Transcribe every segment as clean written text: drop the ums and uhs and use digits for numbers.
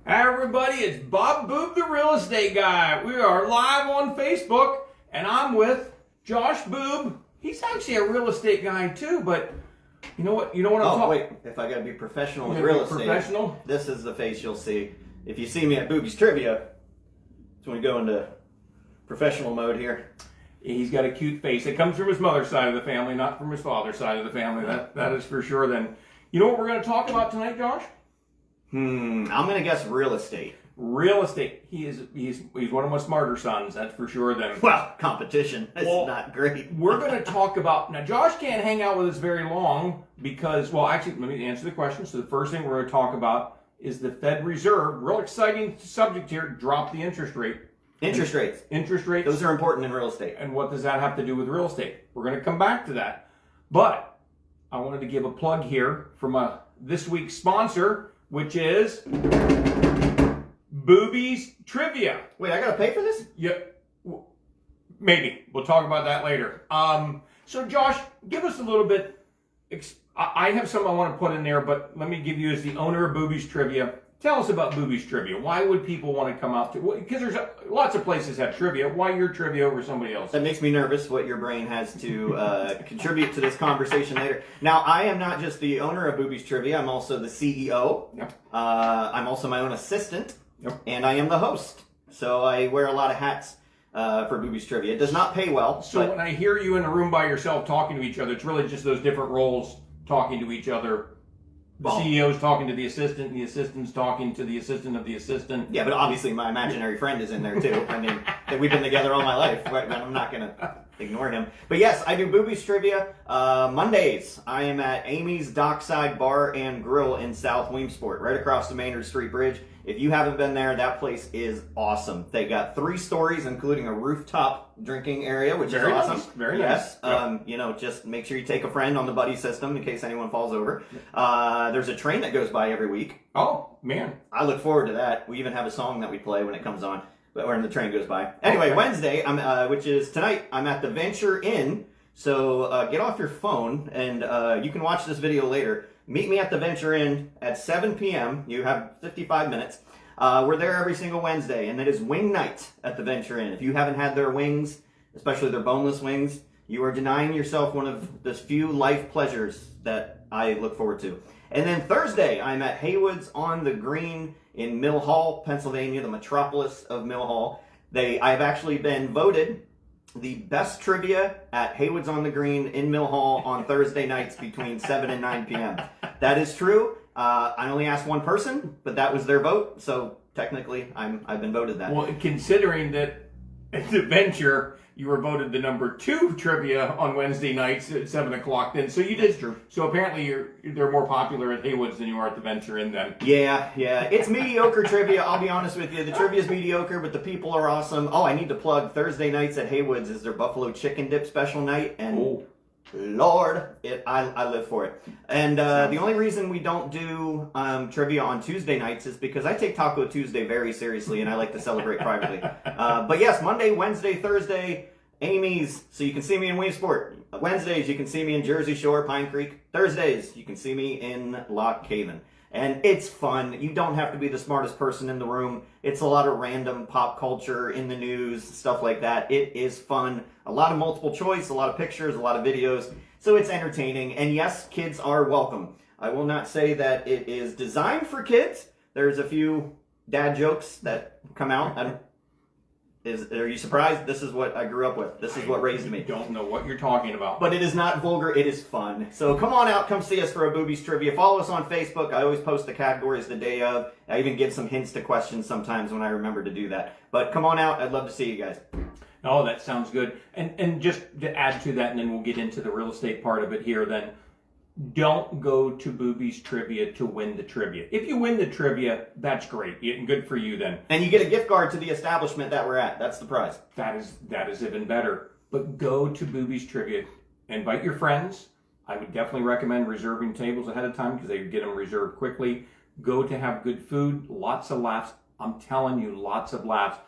Hi everybody, it's Bob Boob, the real estate guy. We are live on Facebook, and I'm with Josh Boob. He's actually a real estate guy too, but you know what? I'm talking. Oh wait, if I gotta be professional with real estate, professional. This is the face you'll see if you see me at Booby's Trivia. So we go into professional mode here. He's got a cute face. It comes from his mother's side of the family, not from his father's side of the family. That is for sure. Then, you know what we're going to talk about tonight, Josh? I'm gonna guess real estate. Real estate. He's one of my smarter sons. That's for sure. Then, well, competition is not great. We're going to talk about now. Josh can't hang out with us very long because, well, actually, let me answer the question. So the first thing we're going to talk about is the Fed Reserve. Real exciting subject here. Drop the interest rate. Interest rates. Interest rates. Those are important in real estate. And what does that have to do with real estate? We're going to come back to that. But I wanted to give a plug here from this week's sponsor, which is Booby's Trivia. Wait, I gotta pay for this? Yeah, maybe. We'll talk about that later. So Josh, give us a little bit. I have some I want to put in there, but let me give you as the owner of Booby's Trivia. Tell us about Booby's Trivia. Why would people want to come out to? Because there's lots of places have trivia. Why your trivia over somebody else? That makes me nervous what your brain has to contribute to this conversation later. Now, I am not just the owner of Booby's Trivia. I'm also the CEO. Yep. I'm also my own assistant. Yep. And I am the host. So I wear a lot of hats for Booby's Trivia. It does not pay well. So when I hear you in a room by yourself talking to each other, it's really just those different roles talking to each other. The CEO's talking to the assistant, and the assistant's talking to the assistant of the assistant. Yeah, but obviously my imaginary friend is in there too. I mean, we've been together all my life, but I'm not going to ignore him. But yes, I do Booby's Trivia. Mondays, I am at Amy's Dockside Bar and Grill in South Williamsport, right across the Maynard Street Bridge. If you haven't been there, that place is awesome. They got 3 stories, including a rooftop drinking area, which is awesome. Nice. Very nice. Yes. Just make sure you take a friend on the buddy system in case anyone falls over. There's a train that goes by every week. Oh, man. I look forward to that. We even have a song that we play when it comes on, when the train goes by. Anyway, okay. Wednesday, which is tonight, I'm at the Venture Inn. So get off your phone, and you can watch this video later. Meet me at the Venture Inn at 7 p.m. You have 55 minutes. We're there every single Wednesday, and it is wing night at the Venture Inn. If you haven't had their wings, especially their boneless wings, you are denying yourself one of the few life pleasures that I look forward to. And then Thursday, I'm at Haywood's on the Green in Mill Hall, Pennsylvania, the metropolis of Mill Hall. I've actually been voted the best trivia at Haywood's on the Green in Mill Hall on Thursday nights between 7 and 9 p.m. That is true. I only asked one person, but that was their vote. So technically, I've been voted that. Well, considering that at the Venture, you were voted the number 2 trivia on Wednesday nights at 7 o'clock then. So you did. True. So apparently they're more popular at Haywood's than you are at the Venture Inn then. Yeah. It's mediocre trivia, I'll be honest with you. The trivia is mediocre, but the people are awesome. Oh, I need to plug Thursday nights at Haywood's is their buffalo chicken dip special night. And Lord, I live for it. And the only reason we don't do trivia on Tuesday nights is because I take Taco Tuesday very seriously, and I like to celebrate privately. But yes, Monday, Wednesday, Thursday, Amy's, so you can see me in Williamsport. Wednesdays, you can see me in Jersey Shore, Pine Creek. Thursdays, you can see me in Lock Haven. And it's fun. You don't have to be the smartest person in the room. It's a lot of random pop culture in the news, stuff like that. It is fun. A lot of multiple choice, a lot of pictures, a lot of videos. So it's entertaining. And yes, kids are welcome. I will not say that it is designed for kids. There's a few dad jokes that come out. Are you surprised? This is what I grew up with. This is what raised me. I don't know what you're talking about. But it is not vulgar. It is fun. So come on out. Come see us for a Booby's Trivia. Follow us on Facebook. I always post the categories the day of. I even give some hints to questions sometimes when I remember to do that. But come on out. I'd love to see you guys. Oh, that sounds good. And just to add to that, and then we'll get into the real estate part of it here then. Don't go to Booby's Trivia to win the trivia. If you win the trivia, that's great. Good for you then. And you get a gift card to the establishment that we're at. That's the prize. That is even better. But go to Booby's Trivia. Invite your friends. I would definitely recommend reserving tables ahead of time because they get them reserved quickly. Go to have good food, lots of laughs. I'm telling you, lots of laughs.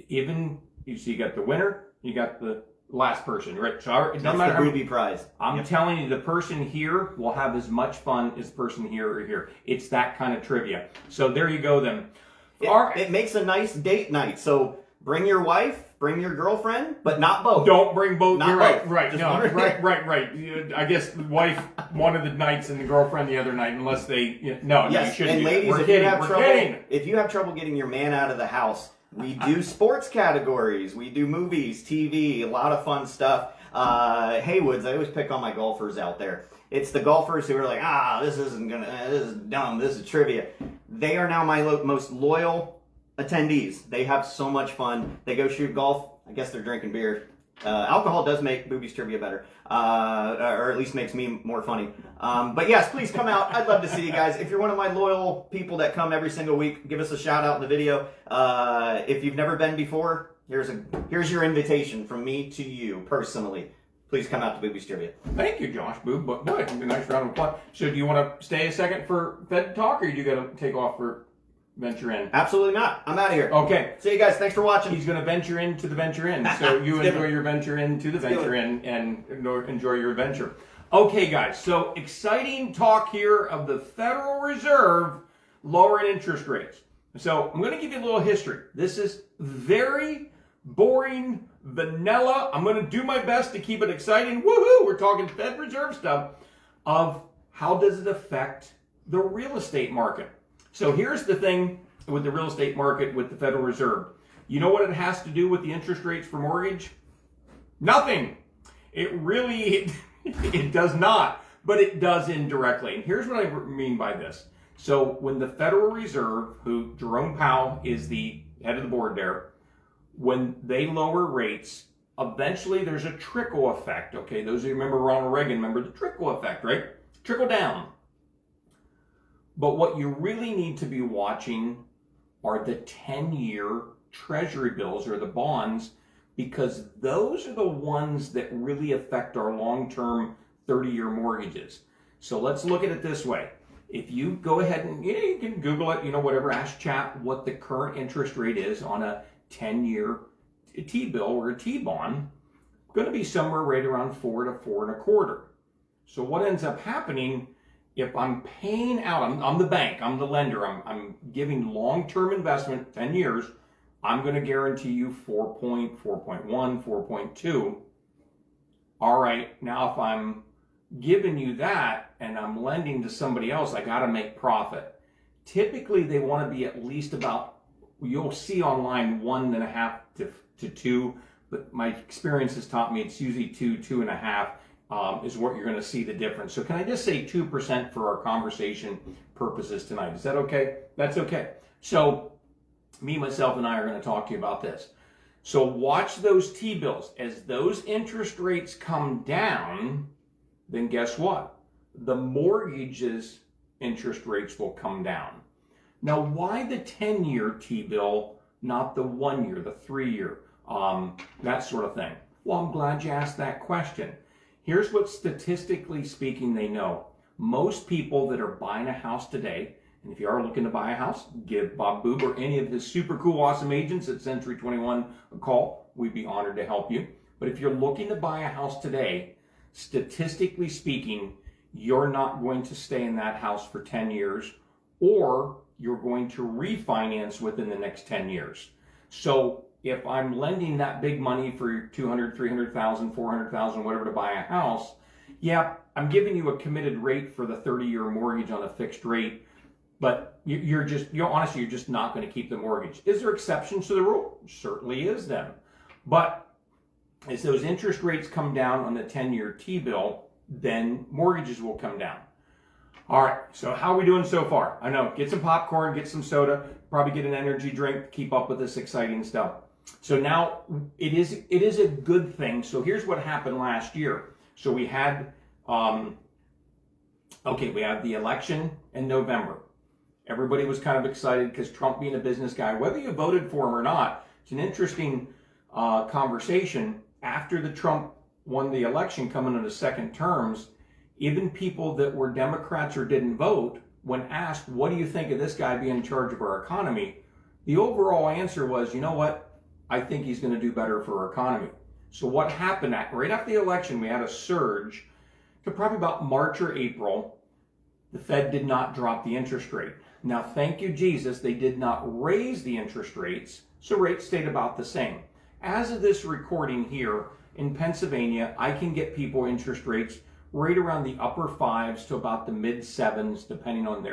Even, you see, you got the winner, you got the last person, right? So it doesn't matter the Booby prize. I'm telling you, the person here will have as much fun as the person here or here. It's that kind of trivia. So there you go then. All right. It makes a nice date night. So bring your wife, bring your girlfriend, but not both. Don't bring both. Not You're both. right. Just No, one. right. I guess the wife one of the nights and the girlfriend the other night, unless they. No, Yes, you shouldn't. and do that. ladies, We're if kidding. you have We're trouble, kidding. if you have trouble getting your man out of the house, we do sports categories. We do movies, TV, a lot of fun stuff. Haywoods, I always pick on my golfers out there. It's the golfers who are like, this is dumb, this is trivia. They are now my most loyal attendees. They have so much fun. They go shoot golf. I guess they're drinking beer. Alcohol does make Boobies Trivia better, or at least makes me more funny. But yes, please come out. I'd love to see you guys. If you're one of my loyal people that come every single week, give us a shout out in the video. If you've never been before, here's your invitation from me to you personally. Please come out to Boobies Trivia. Thank you, Josh. Boob, but boy, a nice round of applause. So, do you want to stay a second for Fed talk, or do you got to take off for venture in? Absolutely not. I'm out of here. Okay. See you guys. Thanks for watching. He's going to venture into the venture in. So you enjoy your venture into the venture in and enjoy your adventure. Okay, guys. So exciting talk here of the Federal Reserve lowering interest rates. So I'm going to give you a little history. This is very boring, vanilla. I'm going to do my best to keep it exciting. Woohoo! We're talking Fed Reserve stuff of how does it affect the real estate market. So here's the thing with the real estate market with the Federal Reserve. You know what it has to do with the interest rates for mortgage? Nothing. It really, it does not, but it does indirectly. And here's what I mean by this. So when the Federal Reserve, who Jerome Powell is the head of the board there, when they lower rates, eventually there's a trickle effect. Okay, those of you who remember Ronald Reagan, remember the trickle effect, right? Trickle down. But what you really need to be watching are the 10-year treasury bills or the bonds, because those are the ones that really affect our long-term 30-year mortgages. So let's look at it this way. If you go ahead and you can Google it, whatever, ask chat what the current interest rate is on a 10-year T-bill or a T-bond, going to be somewhere right around 4 to 4 1/4. So what ends up happening, if I'm paying out, I'm the bank, I'm the lender, I'm giving long-term investment, 10 years, I'm going to guarantee you 4.1, 4.2. All right, now if I'm giving you that and I'm lending to somebody else, I got to make profit. Typically, they want to be at least about, you'll see online 1.5 to 2, but my experience has taught me it's usually 2.5. Is what you're going to see the difference. So can I just say 2% for our conversation purposes tonight? Is that okay? That's okay. So me, myself, and I are going to talk to you about this. So watch those T-bills. As those interest rates come down, then guess what? The mortgages interest rates will come down. Now, why the 10-year T-bill, not the 1 year, the 3 year, that sort of thing? Well, I'm glad you asked that question. Here's what statistically speaking they know. Most people that are buying a house today, and if you are looking to buy a house, give Bob Boob or any of his super cool, awesome agents at Century 21 a call. We'd be honored to help you. But if you're looking to buy a house today, statistically speaking, you're not going to stay in that house for 10 years, or you're going to refinance within the next 10 years. So if I'm lending that big money for $200,000, $300,000, $400,000, whatever to buy a house, yeah, I'm giving you a committed rate for the 30-year mortgage on a fixed rate, but you're just not going to keep the mortgage. Is there exceptions to the rule? Certainly is them. But as those interest rates come down on the 10-year T-bill, then mortgages will come down. All right, so how are we doing so far? I know, get some popcorn, get some soda, probably get an energy drink, keep up with this exciting stuff. So now it is a good thing. So here's what happened last year. So we had, we had the election in November. Everybody was kind of excited because Trump, being a business guy, whether you voted for him or not, it's an interesting conversation. After the Trump won the election coming into second terms, even people that were Democrats or didn't vote, when asked, what do you think of this guy being in charge of our economy? The overall answer was, you know what? I think he's going to do better for our economy. So what happened right after the election, we had a surge to probably about March or April. The Fed did not drop the interest rate. Now, thank you, Jesus, they did not raise the interest rates, so rates stayed about the same. As of this recording here in Pennsylvania, I can get people interest rates right around the upper 5s to about the mid 7s, depending on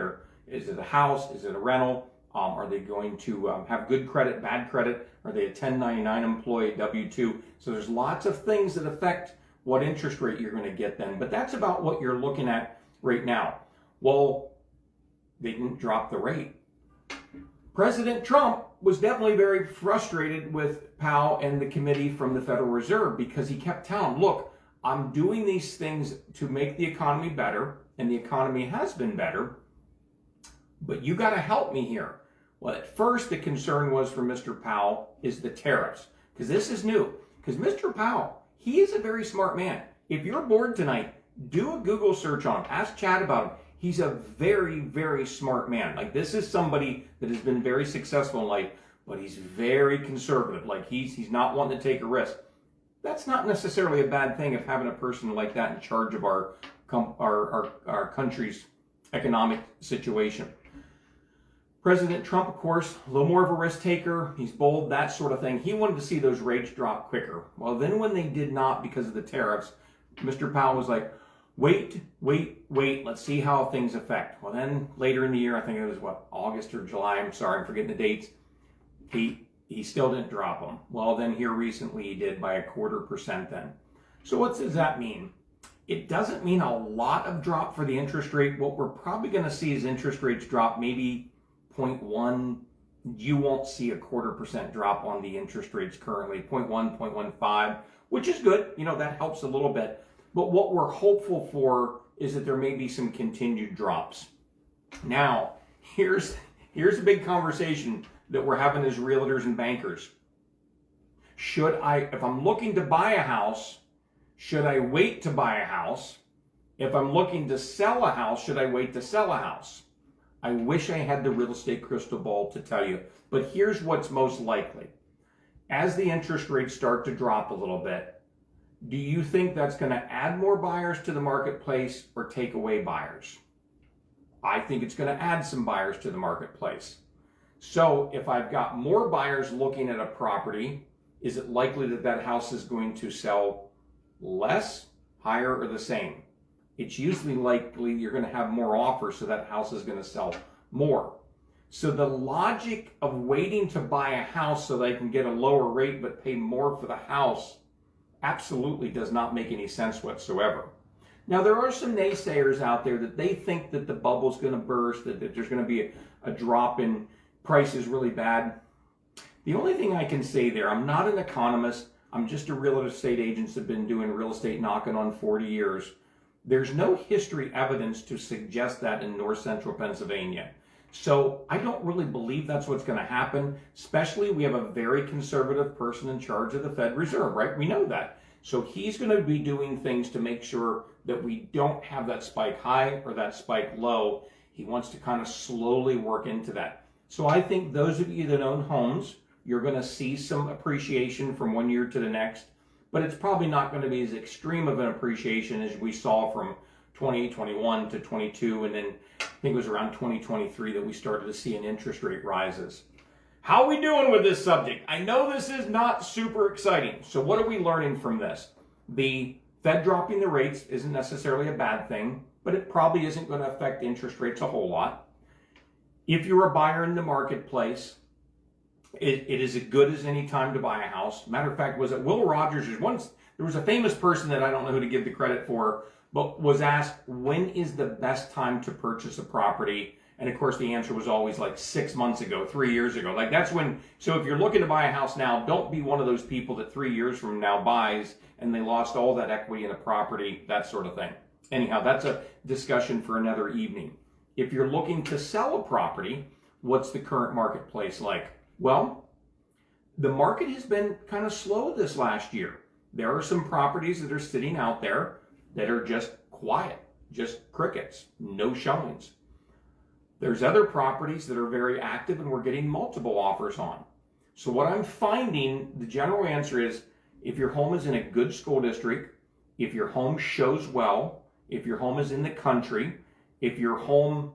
is it a house, is it a rental, are they going to have good credit, bad credit, are they a 1099 employee, W-2? So there's lots of things that affect what interest rate you're going to get then, but that's about what you're looking at right now. Well, they didn't drop the rate. President Trump was definitely very frustrated with Powell and the committee from the Federal Reserve because he kept telling them, look, I'm doing these things to make the economy better, and the economy has been better, but you got to help me here. Well, at first, the concern was for Mr. Powell is the tariffs, because this is new. Because Mr. Powell, he is a very smart man. If you're bored tonight, do a Google search on him. Ask Chad about him. He's a very, very smart man. Like, this is somebody that has been very successful in life, but he's very conservative. Like, he's not wanting to take a risk. That's not necessarily a bad thing of having a person like that in charge of our country's economic situation. President Trump, of course, a little more of a risk taker. He's bold, that sort of thing. He wanted to see those rates drop quicker. Well, then when they did not because of the tariffs, Mr. Powell was like, wait, let's see how things affect. Well, then later in the year, I think it was August or July, I'm sorry, I'm forgetting the dates, he still didn't drop them. Well, then here recently he did by 0.25% then. So what does that mean? It doesn't mean a lot of drop for the interest rate. What we're probably going to see is interest rates drop maybe 0.1. You won't see a 0.25% drop on the interest rates currently, 0.1, 0.15, which is good. You know, that helps a little bit. But what we're hopeful for is that there may be some continued drops. Now, here's a big conversation that we're having as realtors and bankers. If I'm looking to buy a house, should I wait to buy a house? If I'm looking to sell a house, should I wait to sell a house? I wish I had the real estate crystal ball to tell you, but here's what's most likely. As the interest rates start to drop a little bit, do you think that's going to add more buyers to the marketplace or take away buyers? I think it's going to add some buyers to the marketplace. So if I've got more buyers looking at a property, is it likely that that house is going to sell less, higher, or the same? It's usually likely you're going to have more offers, so that house is going to sell more. So the logic of waiting to buy a house so they can get a lower rate but pay more for the house absolutely does not make any sense whatsoever. Now, there are some naysayers out there that they think that the bubble's going to burst, that there's going to be a drop in prices really bad. The only thing I can say there, I'm not an economist, I'm just a real estate agent that's been doing real estate knocking on 40 years. There's no history evidence to suggest that in north central Pennsylvania. So I don't really believe that's what's going to happen, especially we have a very conservative person in charge of the Fed Reserve, right? We know that. So he's going to be doing things to make sure that we don't have that spike high or that spike low. He wants to kind of slowly work into that. So I think those of you that own homes, you're going to see some appreciation from one year to the next, but it's probably not going to be as extreme of an appreciation as we saw from 2021 to 22, and then I think it was around 2023 that we started to see an interest rate rises. How are we doing with this subject? I know this is not super exciting. So what are we learning from this? The Fed dropping the rates isn't necessarily a bad thing, but it probably isn't going to affect interest rates a whole lot. If you're a buyer in the marketplace, it is as good as any time to buy a house. Matter of fact, was it Will Rogers? There was a famous person that I don't know who to give the credit for, but was asked, when is the best time to purchase a property? And of course, the answer was always like 6 months ago, 3 years ago. Like that's when, so if you're looking to buy a house now, don't be one of those people that 3 years from now buys and they lost all that equity in a property, that sort of thing. Anyhow, that's a discussion for another evening. If you're looking to sell a property, what's the current marketplace like? Well, the market has been kind of slow this last year. There are some properties that are sitting out there that are just quiet, just crickets, no showings. There's other properties that are very active and we're getting multiple offers on. So what I'm finding, the general answer is, if your home is in a good school district, if your home shows well, if your home is in the country, if your home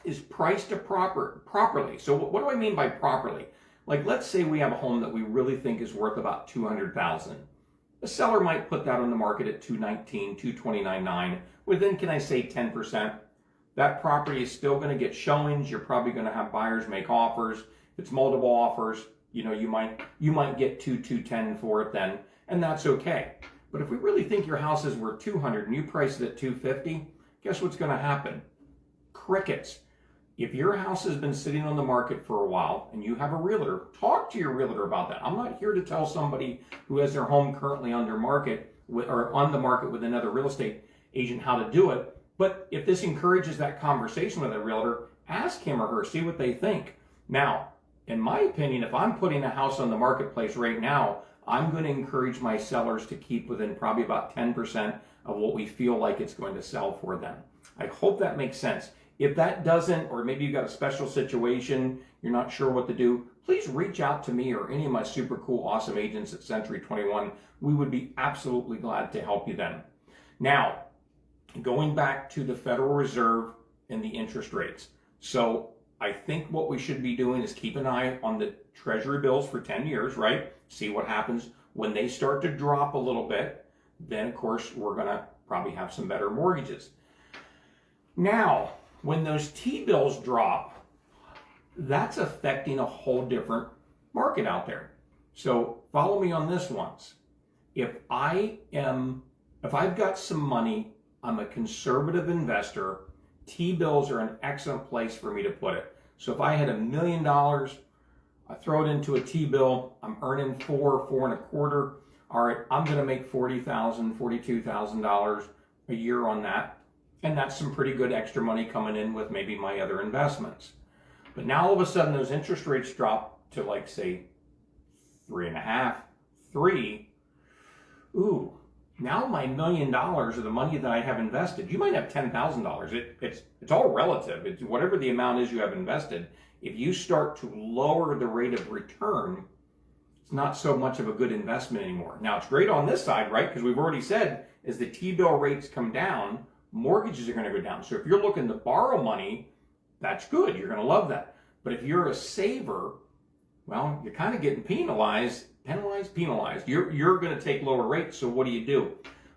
is priced properly. So what do I mean by properly? Like, let's say we have a home that we really think is worth about $200,000. The seller might put that on the market at $219,000, $229,900. Within, can I say, 10%? That property is still going to get showings. You're probably going to have buyers make offers. If it's multiple offers, you know, you might get $210,000 for it then, and that's okay. But if we really think your house is worth $200,000 and you price it at $250,000, guess what's going to happen? Crickets. If your house has been sitting on the market for a while and you have a realtor, talk to your realtor about that. I'm not here to tell somebody who has their home currently under market or on the market with another real estate agent how to do it. But if this encourages that conversation with a realtor, ask him or her, see what they think. Now, in my opinion, if I'm putting a house on the marketplace right now, I'm going to encourage my sellers to keep within probably about 10% of what we feel like it's going to sell for them. I hope that makes sense. If that doesn't, or maybe you've got a special situation, you're not sure what to do, please reach out to me or any of my super cool, awesome agents at Century 21. We would be absolutely glad to help you then. Now, going back to the Federal Reserve and the interest rates. So I think what we should be doing is keep an eye on the Treasury bills for 10 years, right? See what happens when they start to drop a little bit. Then, of course, we're going to probably have some better mortgages. Now, when those T-bills drop, that's affecting a whole different market out there. So follow me on this once. If I've got some money, I'm a conservative investor, T-bills are an excellent place for me to put it. So if I had $1 million, I throw it into a T-bill, I'm earning four and a quarter. All right, I'm going to make $40,000, $42,000 a year on that. And that's some pretty good extra money coming in with maybe my other investments. But now all of a sudden those interest rates drop to, like, say 3.5%, 3%. Ooh, now my $1 million or the money that I have invested, you might have $10,000. It's all relative. It's whatever the amount is you have invested. If you start to lower the rate of return, it's not so much of a good investment anymore. Now it's great on this side, right? Because we've already said as the T-bill rates come down, mortgages are going to go down. So if you're looking to borrow money, that's good. You're going to love that. But if you're a saver, well, you're kind of getting penalized. You're going to take lower rates. So what do?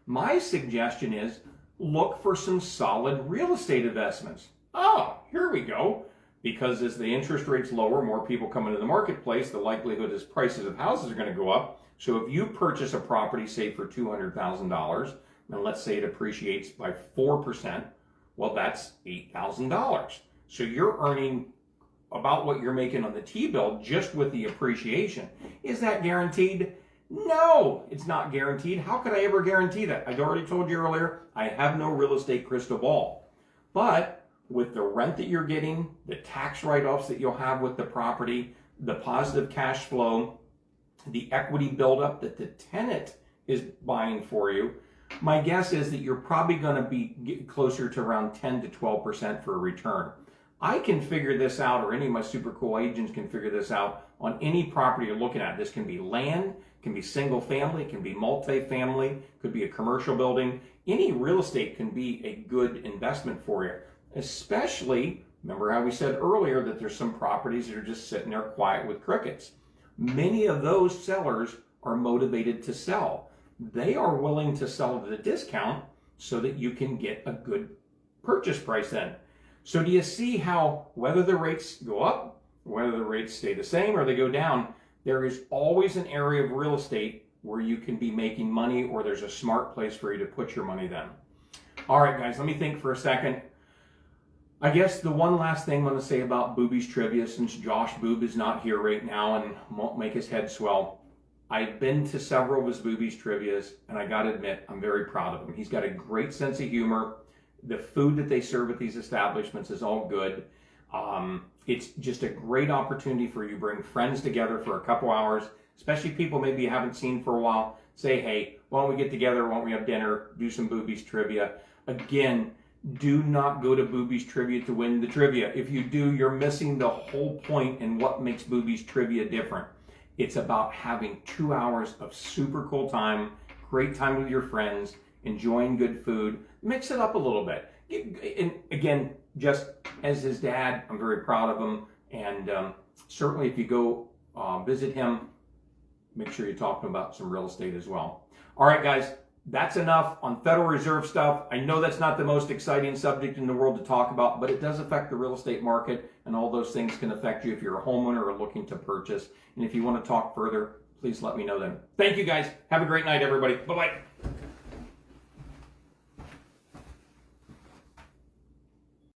My suggestion is look for some solid real estate investments. Oh, here we go. Because as the interest rates lower, more people come into the marketplace, the likelihood is prices of houses are going to go up. So if you purchase a property, say for $200,000, and let's say it appreciates by 4%, well, that's $8,000. So you're earning about what you're making on the T-bill just with the appreciation. Is that guaranteed? No, it's not guaranteed. How could I ever guarantee that? I already told you earlier, I have no real estate crystal ball. But with the rent that you're getting, the tax write-offs that you'll have with the property, the positive cash flow, the equity buildup that the tenant is buying for you, my guess is that you're probably going to be closer to around 10 to 12% for a return. I can figure this out, or any of my super cool agents can figure this out on any property you're looking at. This can be land, can be single family, can be multi-family, could be a commercial building. Any real estate can be a good investment for you. Especially, remember how we said earlier that there's some properties that are just sitting there quiet with crickets. Many of those sellers are motivated to sell. They are willing to sell at a discount so that you can get a good purchase price then. So do you see how whether the rates go up, whether the rates stay the same or they go down, there is always an area of real estate where you can be making money, or there's a smart place for you to put your money then. All right, guys, let me think for a second. I guess the one last thing I'm going to say about Booby's Trivia, since Josh Boob is not here right now and won't make his head swell, I've been to several of his Booby's Trivias, and I got to admit, I'm very proud of him. He's got a great sense of humor. The food that they serve at these establishments is all good. It's just a great opportunity for you to bring friends together for a couple hours, especially people maybe you haven't seen for a while. Say, hey, why don't we get together? Why don't we have dinner? Do some Booby's Trivia. Again, do not go to Booby's Trivia to win the trivia. If you do, you're missing the whole point and what makes Booby's Trivia different. It's about having 2 hours of super cool time, great time with your friends, enjoying good food. Mix it up a little bit. And again, just as his dad, I'm very proud of him. And certainly if you go visit him, make sure you talk to him about some real estate as well. All right, guys, that's enough on Federal Reserve stuff. I know that's not the most exciting subject in the world to talk about, but it does affect the real estate market, and all those things can affect you if you're a homeowner or looking to purchase. And if you want to talk further, please let me know then. Thank you, guys. Have a great night, everybody. Bye-bye.